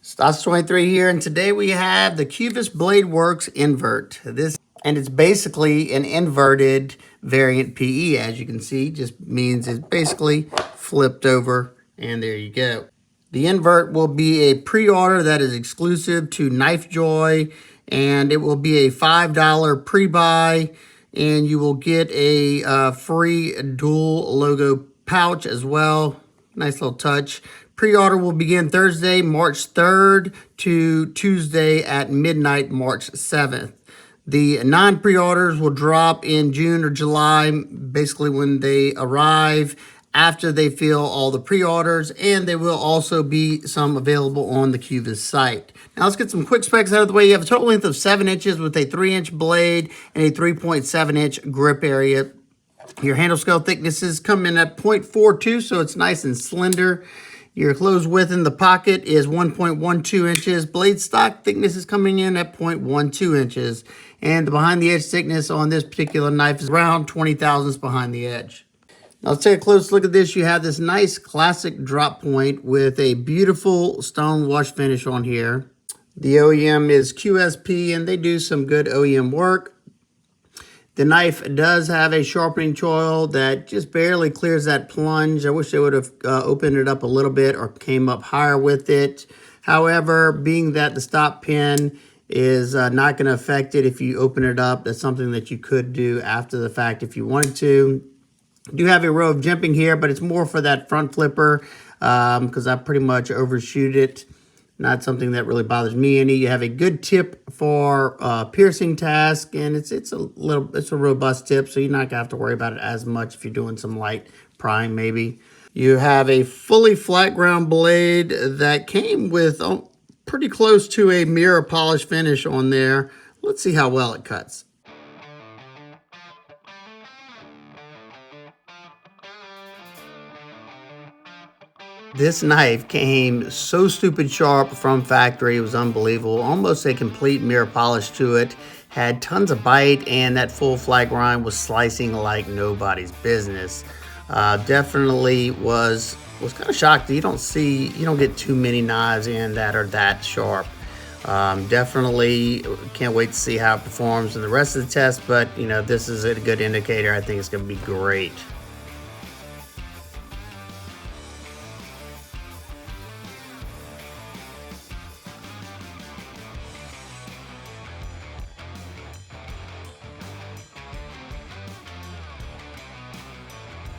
Stas23 here, and today we have the Qvist Bladeworks Invert. It's basically an inverted variant PE, as you can see. Just means it's basically flipped over, and there you go. The invert will be a pre-order that is exclusive to KnifeJoy, and it will be a $5 pre-buy, and you will get a free dual logo pouch as well. Nice little touch. Pre-order will begin Thursday, March 3rd to Tuesday at midnight, March 7th. The non-pre-orders will drop in June or July, basically when they arrive, after they fill all the pre-orders, and there will also be some available on the Qvist site. Now let's get some quick specs out of the way. You have a total length of 7 inches with a 3-inch blade and a 3.7-inch grip area. Your handle scale thicknesses come in at 0.42, so it's nice and slender. Your closed width in the pocket is 1.12 inches. Blade stock thickness is coming in at 0.12 inches. And the behind the edge thickness on this particular knife is around 20 thousandths behind the edge. Now let's take a close look at this. You have this nice classic drop point with a beautiful stone wash finish on here. The OEM is QSP, and they do some good OEM work. The knife does have a sharpening choil that just barely clears that plunge. I wish they would have opened it up a little bit or came up higher with it. However, being that the stop pin is not going to affect it if you open it up, that's something that you could do after the fact if you wanted to. You do have a row of jimping here, but it's more for that front flipper because I pretty much overshoot it. Not something that really bothers me any. You have a good tip for piercing task, and it's a robust tip, so you're not gonna have to worry about it as much if you're doing some light prying maybe. You have a fully flat ground blade that came with pretty close to a mirror polish finish on there. Let's see how well it cuts. This knife came so stupid sharp from factory. It was unbelievable. Almost a complete mirror polish to it. Had tons of bite, and that full flat grind was slicing like nobody's business. Definitely was kind of shocked. You don't get too many knives in that are that sharp. Definitely can't wait to see how it performs in the rest of the test, but this is a good indicator. I think it's going to be great.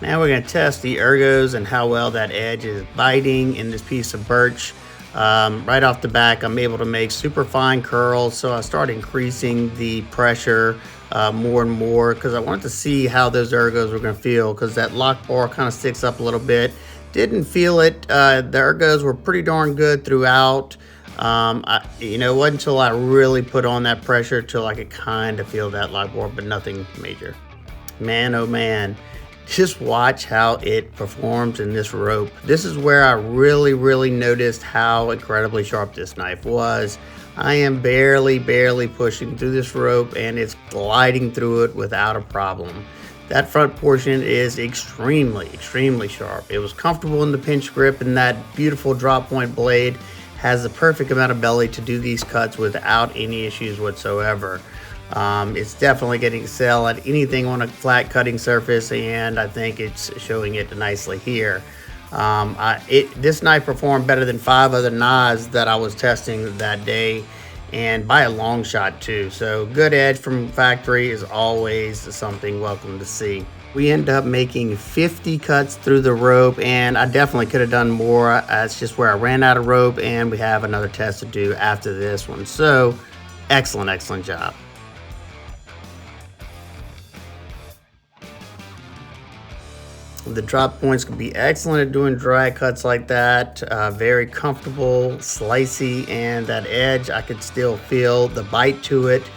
Now we're going to test the ergos and how well that edge is biting in this piece of birch. Right off the back, I'm able to make super fine curls, so I start increasing the pressure more and more because I wanted to see how those ergos were going to feel, because that lock bar kind of sticks up a little bit. Didn't feel it. The ergos were pretty darn good throughout. It wasn't until I really put on that pressure till I could kind of feel that lock bar, but nothing major. Man, oh man. Just watch how it performs in this rope. This is where I really noticed how incredibly sharp this knife was. I am barely pushing through this rope, and it's gliding through it without a problem. That front portion is extremely sharp. It was comfortable in the pinch grip, and that beautiful drop point blade has the perfect amount of belly to do these cuts without any issues whatsoever. It's definitely getting excel at anything on a flat cutting surface, and I think it's showing it nicely here. This knife performed better than 5 other knives that I was testing that day, and by a long shot too. So good edge from factory is always something welcome to see. We end up making 50 cuts through the rope, and I definitely could have done more. It's just where I ran out of rope, and we have another test to do after this one. So excellent job. The drop points can be excellent at doing dry cuts like that. Very comfortable, slicey, and that edge, I could still feel the bite to it.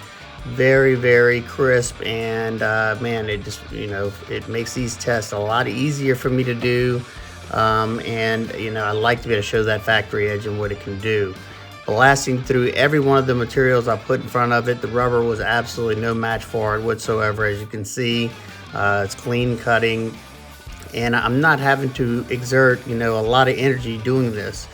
Very crisp, and man, it just, it makes these tests a lot easier for me to do. I like to be able to show that factory edge and what it can do. Blasting through every one of the materials I put in front of it. The rubber was absolutely no match for it whatsoever. As you can see, it's clean cutting. And I'm not having to exert, a lot of energy doing this.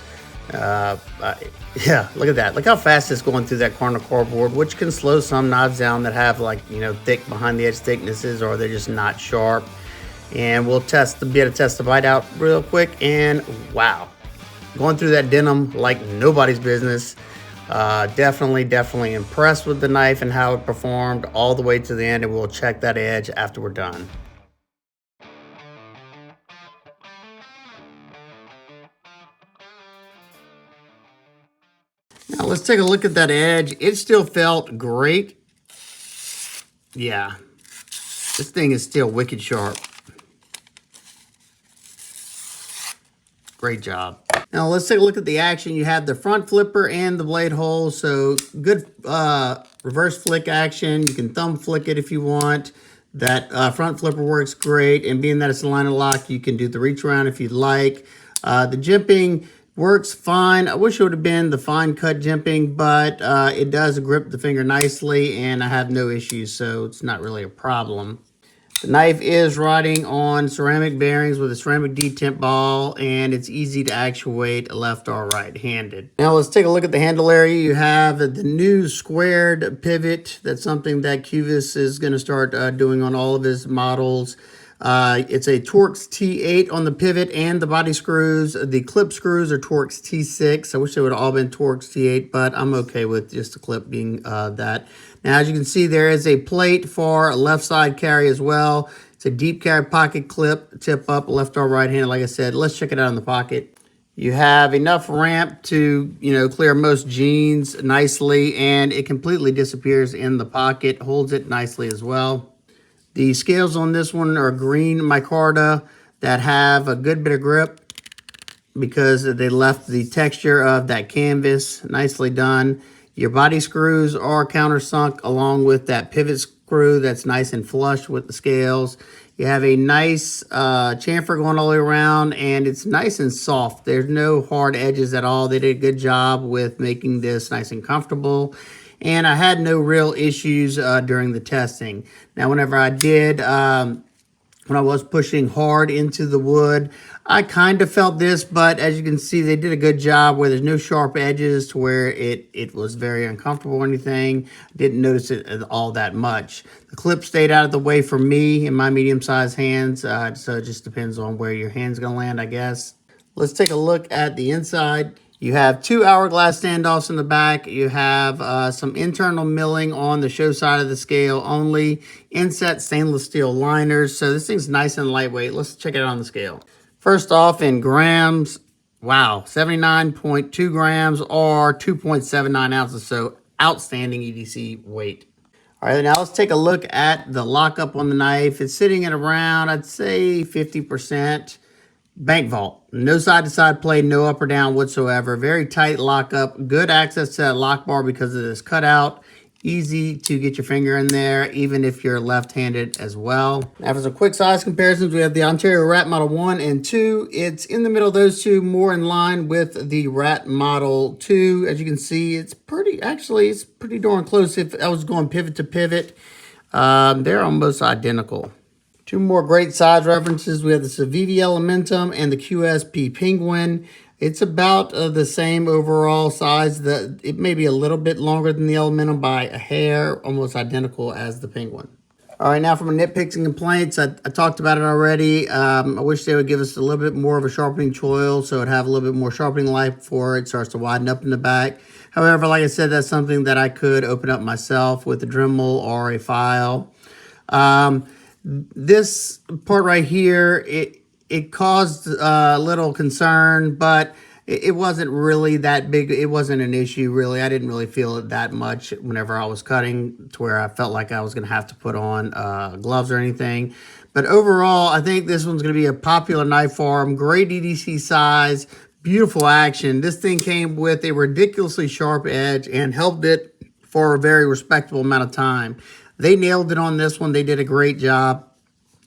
Yeah, look at that. Look how fast it's going through that corner cardboard, which can slow some knives down that have, like, you know, thick behind the edge thicknesses, or they're just not sharp. And we'll be able to test the bite out real quick. And wow, going through that denim like nobody's business. Definitely impressed with the knife and how it performed all the way to the end, and we'll check that edge after we're done. Now let's take a look at that edge. It still felt great. Yeah, this thing is still wicked sharp. Great job. Now let's take a look at the action. You have the front flipper and the blade hole. So good reverse flick action. You can thumb flick it if you want. That front flipper works great. And being that it's a liner lock, you can do the reach around if you'd like. The jimping works fine. I wish it would have been the fine cut jimping, but it does grip the finger nicely and I have no issues, so it's not really a problem. The knife is riding on ceramic bearings with a ceramic detent ball, and it's easy to actuate left or right-handed. Now let's take a look at the handle area. You have the new squared pivot. That's something that Qvist is going to start doing on all of his models. It's a Torx T8 on the pivot and the body screws. The clip screws are Torx T6. I wish they would have all been Torx T8, but I'm okay with just the clip being that. Now, as you can see, there is a plate for a left side carry as well. It's a deep carry pocket clip, tip up, left or right hand. Like I said, let's check it out in the pocket. You have enough ramp to, you know, clear most jeans nicely, and it completely disappears in the pocket, holds it nicely as well. The scales on this one are green micarta that have a good bit of grip because they left the texture of that canvas. Nicely done. Your body screws are countersunk along with that pivot screw that's nice and flush with the scales. You have a nice chamfer going all the way around, and it's nice and soft. There's no hard edges at all. They did a good job with making this nice and comfortable. And I had no real issues during the testing. Now, whenever I did, when I was pushing hard into the wood, I kind of felt this, but as you can see, they did a good job where there's no sharp edges to where it was very uncomfortable or anything. Didn't notice it all that much. The clip stayed out of the way for me in my medium-sized hands, so it just depends on where your hand's gonna land, I guess. Let's take a look at the inside. You have two hourglass standoffs in the back. You have some internal milling on the show side of the scale only. Inset stainless steel liners. So this thing's nice and lightweight. Let's check it out on the scale. First off, in grams, wow, 79.2 grams or 2.79 ounces. So outstanding EDC weight. All right, now let's take a look at the lockup on the knife. It's sitting at around, I'd say, 50%. Bank vault, no side-to-side play, no up or down whatsoever. Very tight lockup, good access to that lock bar because of this cutout. Easy to get your finger in there, even if you're left-handed as well. Now for some quick size comparisons, we have the Ontario Rat Model 1 and 2. It's in the middle of those two, more in line with the Rat Model 2. As you can see, it's pretty darn close. If I was going pivot to pivot, they're almost identical. Two more great size references. We have the Civivi Elementum and the QSP Penguin. It's about the same overall size. It may be a little bit longer than the Elementum by a hair, almost identical as the Penguin. All right, now from nitpicks and complaints, I talked about it already. I wish they would give us a little bit more of a sharpening choil so it'd have a little bit more sharpening life before it starts to widen up in the back. However, like I said, that's something that I could open up myself with a Dremel or a file. This part right here, it caused a little concern, but it wasn't really that big. It wasn't an issue, really. I didn't really feel it that much whenever I was cutting to where I felt like I was going to have to put on gloves or anything. But overall, I think this one's going to be a popular knife for them. Great EDC size, beautiful action. This thing came with a ridiculously sharp edge and held it for a very respectable amount of time. They nailed it on this one. They did a great job.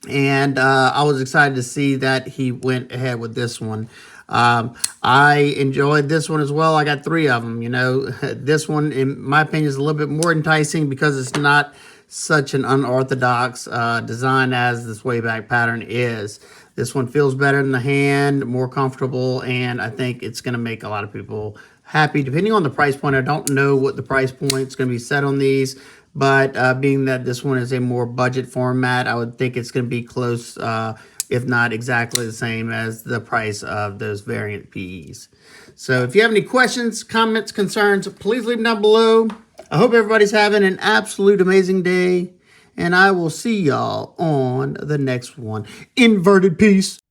And I was excited to see that he went ahead with this one. I enjoyed this one as well. I got three of them. You know, this one, in my opinion, is a little bit more enticing because it's not such an unorthodox design as this way back pattern is. This one feels better in the hand, more comfortable, and I think it's going to make a lot of people happy. Depending on the price point, I don't know what the price point is going to be set on these, but being that this one is a more budget format, I would think it's going to be close, if not exactly the same as the price of those variant PEs. So if you have any questions, comments, concerns, please leave them down below. I hope everybody's having an absolute amazing day, and I will see y'all on the next one. Inverted peace.